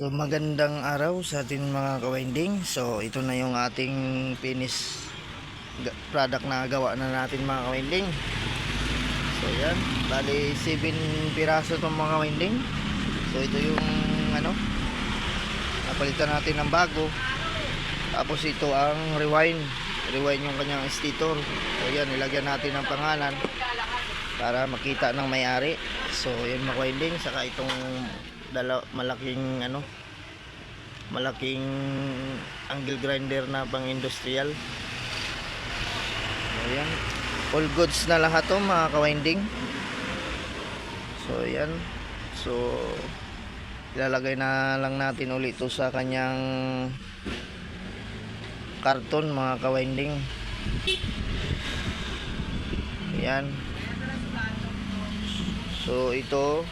So magandang araw sa ating mga kawinding. So ito na yung ating finish product na gawa na natin mga kawinding. So yan, bali 7 piraso itong mga kawinding. So ito yung napalitan natin ng bago. Tapos ito ang rewind yung kanyang stator. So yan, nilagyan natin ng pangalan para makita ng may-ari. So yan mga kawinding, saka itong malaking angle grinder na pang industrial. Ayan, all goods na lahat to mga kawinding. So ayan, so ilalagay na lang natin ulit ito sa kanyang karton mga kawinding. Ayan, so ito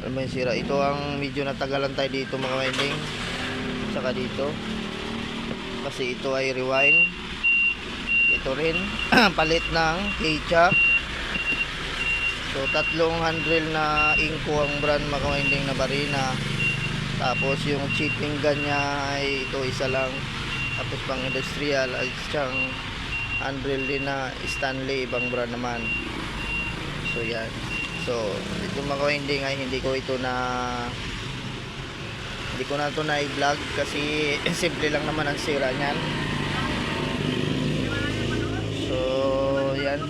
may sira. Ito ang medyo natagalan tayo dito mga winding, saka dito kasi ito ay rewind. Ito rin palit ng K-chuck. So tatlong handle na Inco ang brand mga winding na Barina. Tapos yung chipping gun niya ay ito isa lang. Tapos pang industrial ay siyang handle din na Stanley, ibang brand naman. So yan. So ito mga kawinding ay hindi ko na ito na i-vlog kasi simple lang naman ang sira niyan. So yan,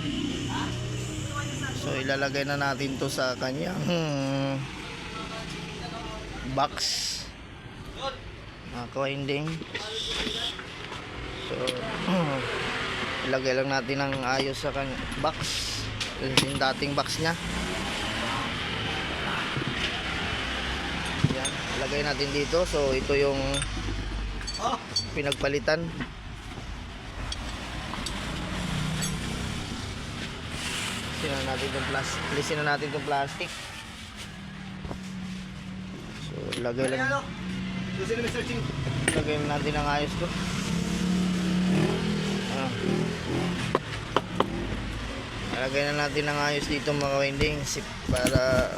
so ilalagay na natin to sa kanyang box mga kawinding. So ilagay lang natin ng ayos sa kanyang box, yung dating box nya. Yan, lagay natin dito. So ito yung pinagpalitan. Alisin na natin itong plastic. So lagay lang natin ang ayos ko. Lagay na natin ang ayos dito mga kawinding para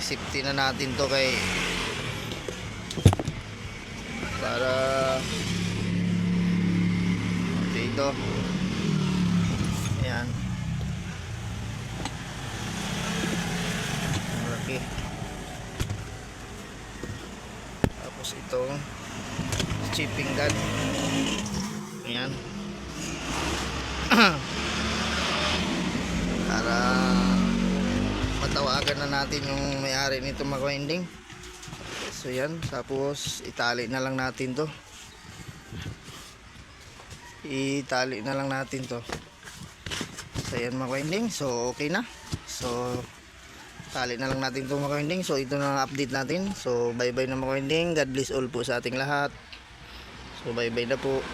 safety na natin to para dito. Ayan, okay. Tapos itong chipping gun. Ayan. Para matawagan na natin yung may-ari nito mga kawinding. So yan, tapos itali na lang natin to. So yan mga kawinding, so okay na. So tali na lang natin to mga kawinding. So ito na ang update natin. So bye bye na mga kawinding. God bless all po sa ating lahat. So bye bye na po.